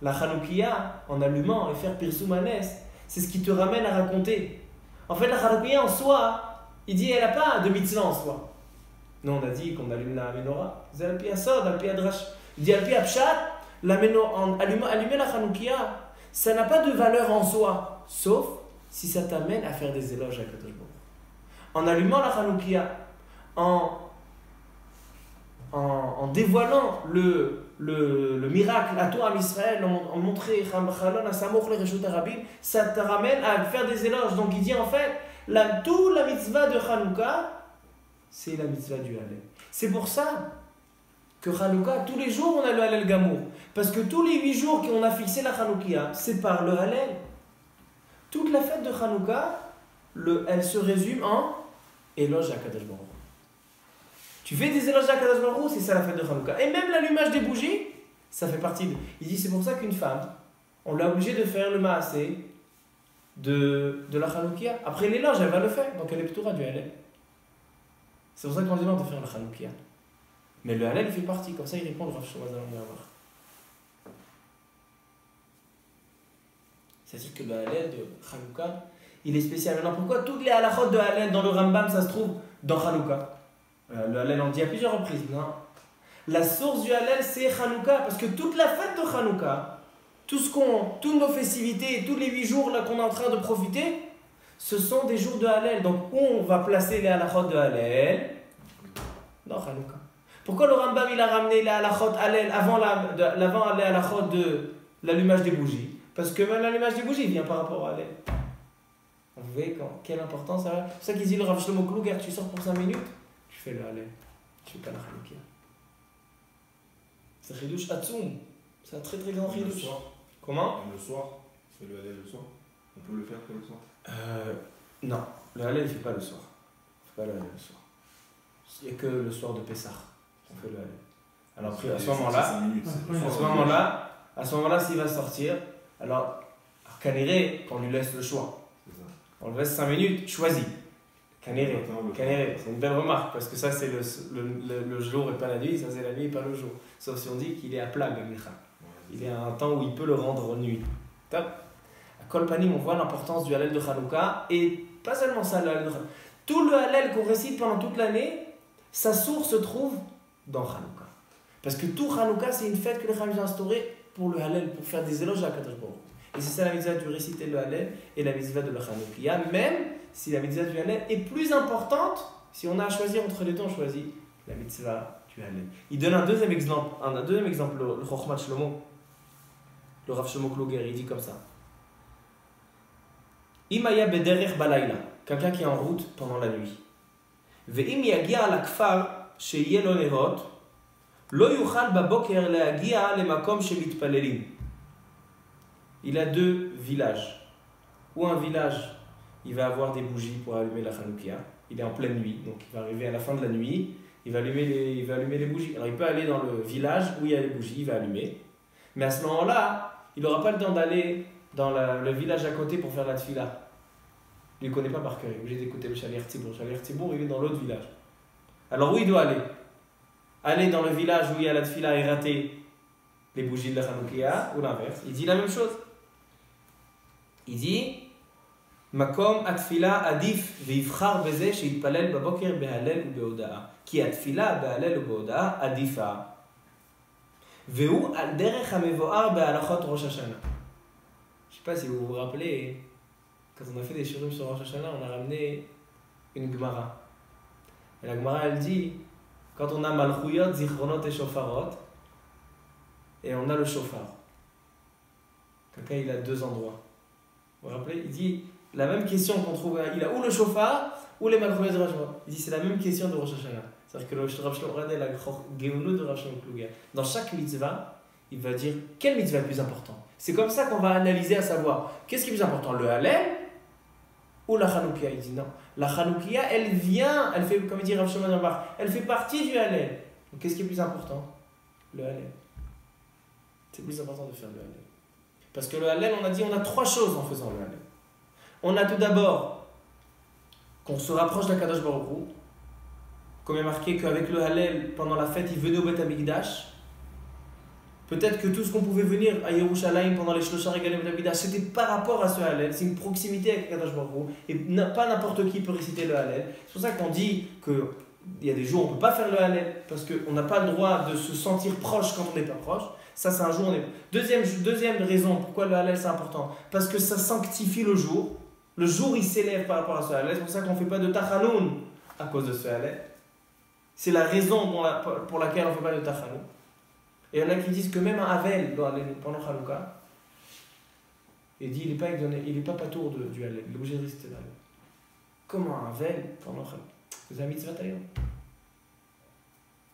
Speaker 1: La Hanoukia, en allumant et faire Pirsum Hanes, c'est ce qui te ramène à raconter. En fait, la Hanoukia en soi, il dit elle n'a pas de mitzvah en soi. Nous, on a dit qu'on allume la menorah. C'est Al-Pi Asod, Al-Pi Adrash. Il dit Al-Pi Apshat, allumer la Hanoukia, ça n'a pas de valeur en soi, sauf si ça t'amène à faire des éloges à Kadosh Baruch Hu. En allumant la Hanoukia, en dévoilant le miracle à toi, à Israël, en montrant ça te ramène à faire des éloges. Donc il dit en fait, toute la mitzvah de Hanouka, c'est la mitzvah du Hallel. C'est pour ça que Hanouka, tous les jours on a le Hallel Gamour. Parce que tous les 8 jours qu'on a fixé la Hanoukia, c'est par le Hallel. Toute la fête de Hanouka, elle se résume en éloge à Kadosh Baruch Hu. Tu fais des éloges à Kadosh Baruch Hu, c'est ça la fête de Hanouka. Et même l'allumage des bougies, ça fait partie de... Il dit c'est pour ça qu'une femme, on l'a obligée de faire le maasé de la Hanoukia. Après l'éloge, elle va le faire, donc elle est plutôt du Hallel. C'est pour ça qu'on demande de faire la Hanoukia. Mais le Hallel, il fait partie, comme ça il répond le Rav Shlomo Zalman Auerbach. C'est-à-dire que le Hallel de Hanouka, il est spécial. Maintenant, pourquoi toutes les halachot de Hallel dans le Rambam, ça se trouve dans Hanouka? Le Hallel, on dit à plusieurs reprises. Non. La source du Hallel, c'est Hanouka. Parce que toute la fête de Hanouka, toutes nos festivités, tous les 8 jours là qu'on est en train de profiter, ce sont des jours de Hallel. Donc, où on va placer les halachot de Hallel? Dans Hanouka. Pourquoi le Rambam il a ramené les halachot Hallel avant les halachot de l'allumage des bougies? Parce que même l'allumage des bougies vient par rapport à Hallel. Vous voyez quelle importance ça a? C'est pour ça qu'il dit le Rav Shlomo Kluger, tu sors pour 5 minutes, tu fais le Hallel. Tu fais pas la Hanouka. C'est Chidouche Hatsoum. C'est un très très grand
Speaker 2: Le
Speaker 1: Chidouche.
Speaker 2: soir.
Speaker 1: Comment?
Speaker 2: Le soir. C'est le Hallel le soir. On peut le faire que le soir.
Speaker 1: Non, le Hallel il ne fait pas le soir. Il ne fait pas le Hallel le soir. Il n'y a que le soir de Pessah qu'on fait le Hallel. Alors après, à ce moment-là, s'il va sortir, alors Canéré, on lui laisse le choix. On lui laisse 5 minutes, choisis. Canéré, c'est une belle remarque, parce que ça c'est le jour et pas la nuit, ça c'est la nuit et pas le jour. Sauf si on dit qu'il est à plat, Gamlicha. Il est à un temps où il peut le rendre nuit. Top. À Kol Panim, on voit l'importance du Hallel de Hanouka, et pas seulement ça, le Hallel de Hanouka. Tout le Hallel qu'on récite pendant toute l'année, sa source se trouve dans Hanouka. Parce que tout Hanouka, c'est une fête que les Chachamim ont instaurée pour le Hallel, pour faire des éloges à Kadosh Baruch Hu. Et c'est ça la mitzvah du réciter le Hallel et la mitzvah de la Hanouka. Même si la mitzvah du Hallel est plus importante, si on a à choisir entre les deux, on choisit la mitzvah du Hallel. Il donne un deuxième exemple, le Chochmat Shlomo, le Rav Shlomo Kluger, il dit comme ça. Imaya bederech balayla, quelqu'un qui est en route pendant la nuit. Ve'im yagia al akfar sheyeh lo nerot, lo yuchal baboker leagia lemakom shemitpalelim. Il a 2 villages. Ou un village, il va avoir des bougies pour allumer la Hanouka. Il est en pleine nuit, donc il va arriver à la fin de la nuit, il va allumer les bougies. Alors il peut aller dans le village où il y a les bougies, il va allumer. Mais à ce moment-là, il n'aura pas le temps d'aller dans le village à côté pour faire la tfila. Il ne connaît pas par cœur, il est obligé d'écouter le Shaliach Tzibour. Le Shaliach Tzibour, il est dans l'autre village. Alors où il doit aller? Aller dans le village où il y a la tfila et rater les bougies de la Hanouka, ou l'inverse. Il dit la même chose. Il dit Makom atfila adif veivchar beze sheitpalel baboker behalel ou beodaa. Ki atfila behalel ou beodaa adifa. Veu al derech hamevoar behalachot Rosh Hashanah. Je ne sais pas si vous vous rappelez, quand on a fait des shiurim sur Rosh Hashanah, on a ramené une Gemara. Et la Gemara, elle dit, quand on a Malchuyot, Zichronot et Shofarot, et on a le Shofar. Quelqu'un, il a 2 endroits. Vous vous rappelez? Il dit, la même question qu'on trouve, il a ou le Shofar, ou les Malchuyot de Rosh Hashanah. Il dit, c'est la même question de Rosh Hashanah. C'est-à-dire que le Rav Shlomo, regardez la Géonou de Rav Shlomo Kluger. Dans chaque mitzvah, il va dire, quel mitzvah est le plus important? C'est comme ça qu'on va analyser à savoir, qu'est-ce qui est plus important, le Hallel ou la Hanouka? Il dit non. La Hanouka, elle vient, elle fait, comme il dit Rav Shlomo Zalman, elle fait partie du Hallel. Donc qu'est-ce qui est plus important? Le Hallel. C'est plus important de faire le Hallel. Parce que le Hallel, on a dit, on a 3 choses en faisant le Hallel. On a tout d'abord qu'on se rapproche d'Akadosh Baruch Hu, comme il est marqué qu'avec le Hallel, pendant la fête, il venait au Beth Amikdash. Peut-être que tout ce qu'on pouvait venir à Yerushalayim pendant les Shlosha Regalim Beth Amikdash, c'était par rapport à ce Hallel. C'est une proximité avec Akadosh Baruch Hu. Et pas n'importe qui peut réciter le Hallel. C'est pour ça qu'on dit qu'il y a des jours où on ne peut pas faire le Hallel, parce qu'on n'a pas le droit de se sentir proche quand on n'est pas proche. Ça, c'est un jour où on est... Deuxième raison pourquoi le Hallel c'est important, parce que ça sanctifie le jour. Le jour, il s'élève par rapport à ce Hallel. C'est pour ça qu'on ne fait pas de Tachanoun à cause de ce Hallel. C'est la raison pour laquelle on ne fait pas de Tachanoun. Et il y en a qui disent que même un Havel pendant Hanouka, il dit il n'est pas patour du Hallel, il est obligé de réciter le Hallel. Comment un Havel pendant Hanouka? Vous avez mitzvah taillon.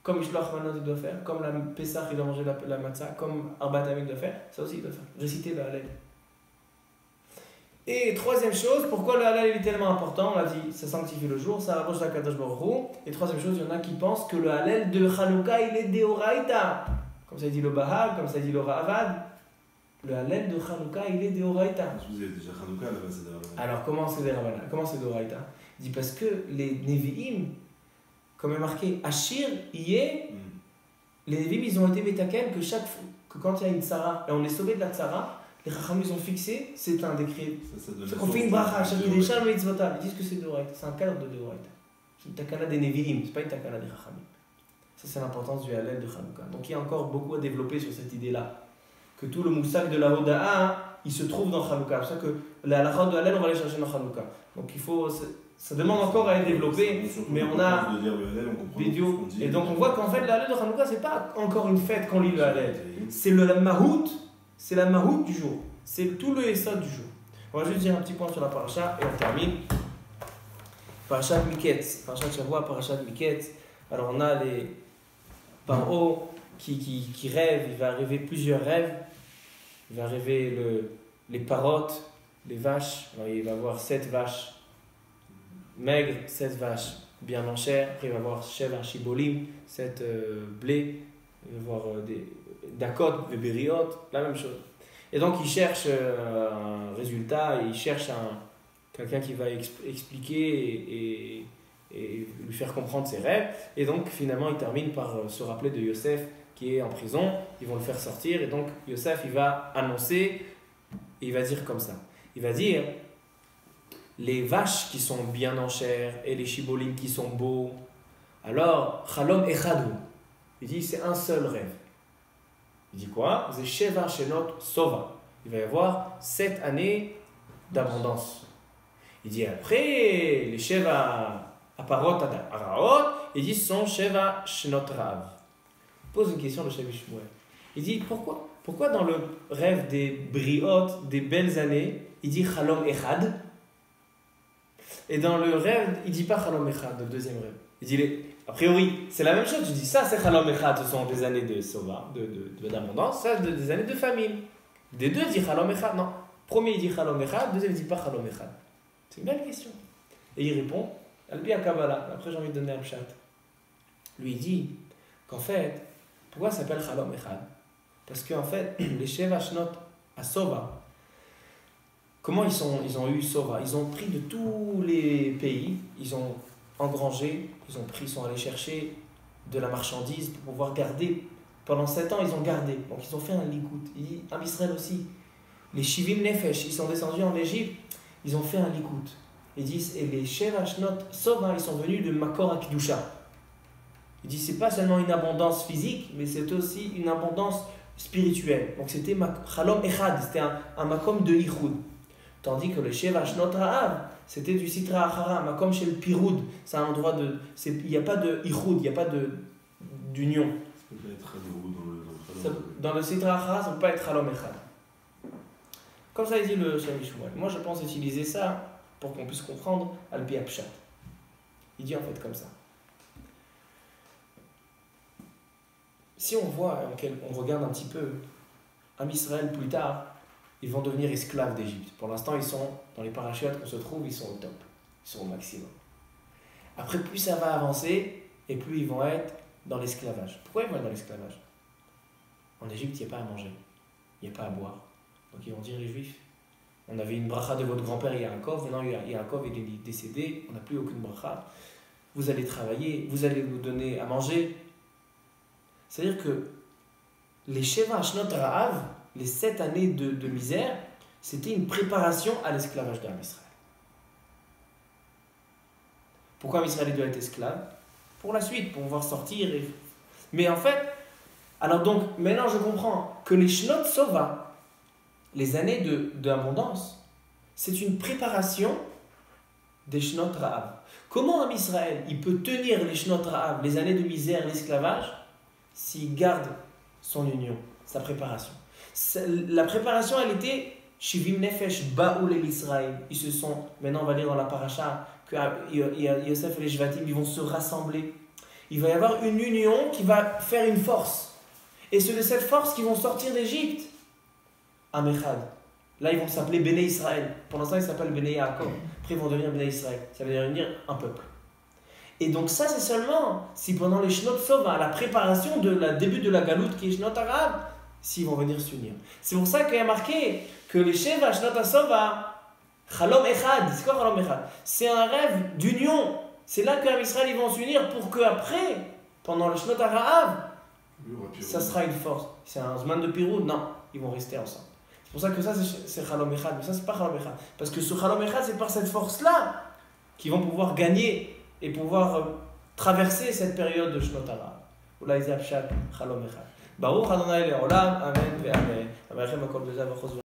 Speaker 1: Comme Ishloach Manot il doit faire, comme la Pessah il doit manger la matzah, comme Arbat Hamid doit faire, ça aussi il doit faire. Réciter le Hallel. Et 3e chose, pourquoi le Hallel est tellement important? On l'a dit, ça sanctifie le jour, ça rapproche la Kadosh Baruch Hu. Et 3e chose, il y en a qui pensent que le Hallel de Hanouka il est Deoraita. Comme ça dit le Bahag, comme ça dit le Ra'avad. Le Hallel de Hanouka il est Deoraita.
Speaker 2: Vous avez déjà Hanouka là-bas, c'est Deoraita.
Speaker 1: Alors comment c'est Deoraita? Comment c'est Deoraita? Il dit parce que les Nevi'im, comme est marqué, Ashir, Yé, les Nevi'im ils ont été métaken que quand il y a une tzara, et on est sauvé de la tzara, les Chachamim ils ont fixé, c'est un décret. On fait une bracha, chaque des Shalom Mitzvotav, ils disent que c'est Deoraita, c'est un cadre de Deoraita. C'est une takana des Nevi'im, c'est pas une takana des Chachamim. Ça c'est l'importance du Hallel de Hanouka. Donc il y a encore beaucoup à développer sur cette idée-là. que tout le moussak de la Hoda'a, il se trouve dans Hanouka. C'est pour ça que la halakha de Hallel, on va aller chercher dans Hanouka. Donc il faut, ça demande encore à être développé, mais on a vidéo. Et donc on voit qu'en fait, la Hallel de Hanouka, c'est pas encore une fête qu'on lit le Hallel. C'est la mahout, c'est la mahout du jour. C'est tout le Essod du jour. On va juste dire un petit point sur la paracha et on termine. Parashat Miketz, parashat Shavua, parashat Miketz. Alors on a les Paro qui rêvent, il va arriver plusieurs rêves. Il va arriver les parottes, les vaches. Alors, il va y avoir 7 vaches maigres, 7 vaches bien en chair. Après il va y avoir Sheva Shibolim, 7 blés. Il va y avoir des Dakot, des Bériot, la même chose. Et donc il cherche un résultat, il cherche quelqu'un qui va expliquer et lui faire comprendre ses rêves. Et donc finalement il termine par se rappeler de Yosef qui est en prison. Ils vont le faire sortir et donc Yosef il va annoncer et il va dire comme ça. Il va dire les vaches qui sont bien en chair et les shibolim qui sont beaux. Alors Chalom Echadou. Il dit c'est un seul rêve. Il dit quoi? C'est Sheva Shenot Sova. Il va y avoir 7 années d'abondance. Il dit après, les Sheva Aparot Araot, il dit sont Sheva Shenot Rav. Il pose une question de Shavi Shmuel. Il dit pourquoi dans le rêve des briotes, des belles années, il dit Chalom Echad, et dans le rêve, il dit pas Chalom Echad, le deuxième rêve. Il dit a priori, c'est la même chose. Tu dis ça, c'est Chalom Echad, ce sont des années de Sova, d'abondance, ça, des années de famine. Des deux, il dit Chalom Echad. Non, premier, il dit Chalom Echad, deuxième, il dit pas Chalom Echad. C'est une belle question. Et il répond, Albi à Kabbalah. Après, j'ai envie de donner un chat. Lui, il dit qu'en fait, pourquoi ça s'appelle Chalom Echad? Parce qu'en fait, les Sheva Shnot à Sova, comment ils ont eu Sova? Ils ont pris de tous les pays, ils ont engrangé, ils sont allés chercher de la marchandise pour pouvoir garder. Pendant 7 ans, ils ont gardé. Donc, ils ont fait un likout. Il dit, à Israël aussi. Les Shivim Nefesh, ils sont descendus en Égypte, ils ont fait un likout. Ils disent, et les Sheva Shnot Sova, ils sont venus de Makor Akidusha. Il dit, c'est pas seulement une abondance physique, mais c'est aussi une abondance spirituelle. Donc, c'était Chalom Echad, c'était un makom de Ichud. Tandis que le Sheva Shnot Ra'av, c'était du Sitra Achara, makom chez le Piroud. C'est un endroit de. Il n'y a pas de Ichud, il n'y a pas d'union. Dans le Sitra Achara, ça ne peut pas être Chalom Echad. Comme ça, il dit le Shavi Shmuel. Moi, je pense utiliser ça pour qu'on puisse comprendre Al-Pi Apshat. Il dit en fait comme ça. Si on voit, on regarde un petit peu, Am Israël plus tard, ils vont devenir esclaves d'Égypte. Pour l'instant, ils sont dans les parachutes qu'on se trouve, ils sont au top, ils sont au maximum. Après, plus ça va avancer, et plus ils vont être dans l'esclavage. Pourquoi ils vont être dans l'esclavage? En Égypte, il n'y a pas à manger, il n'y a pas à boire. Donc ils vont dire les Juifs, on avait une bracha de votre grand-père Yaakov, maintenant Yaakov il est décédé, on n'a plus aucune bracha. Vous allez travailler, vous allez nous donner à manger. C'est-à-dire que les Sheva Shnot Ra'av, les 7 années de misère, c'était une préparation à l'esclavage d'Am Israël. Pourquoi Am Israël doit être esclave? Pour la suite, pour pouvoir sortir. Mais en fait, alors donc, maintenant je comprends que les Shnot Sova, les années d'abondance, c'est une préparation des Shnot Ra'av. Comment Am Israël il peut tenir les Shnot Ra'av, les années de misère, l'esclavage, s'il garde son union, sa préparation? La préparation, elle était Shivim Nefesh, Baoul et Israël. Ils se sont, maintenant on va lire dans la paracha, que Yosef et les Shvatim, ils vont se rassembler. Il va y avoir une union qui va faire une force. Et c'est de cette force qu'ils vont sortir d'Égypte. Amechad. Là, ils vont s'appeler Béné Israël. Pour l'instant, ils s'appellent Béné Yaakov. Après, ils vont devenir Béné Israël. Ça veut devenir un peuple. Et donc, ça, c'est seulement si pendant les Shnot Sova, la préparation de la début de la galoute qui est Shnot Arabe, s'ils vont venir s'unir. C'est pour ça qu'il y a marqué que les Sheva Shnot Sova, Chalom Echad. C'est quoi Chalom Echad? C'est un rêve d'union. C'est là qu'Am Israël ils vont s'unir pour qu'après, pendant le Shnot Arabe, ça sera une force. C'est un Zman de Piroud? Non, ils vont rester ensemble. C'est pour ça que ça, c'est Chalom Echad. Mais ça, c'est pas Chalom Echad. Parce que ce Chalom Echad, c'est par cette force-là qu'ils vont pouvoir gagner et pouvoir traverser cette période de Shnot Arabe. Oulaï Zapshat, Chalom Echad. Baruch Adonai Leolam, Amen ve'Amen. Amen.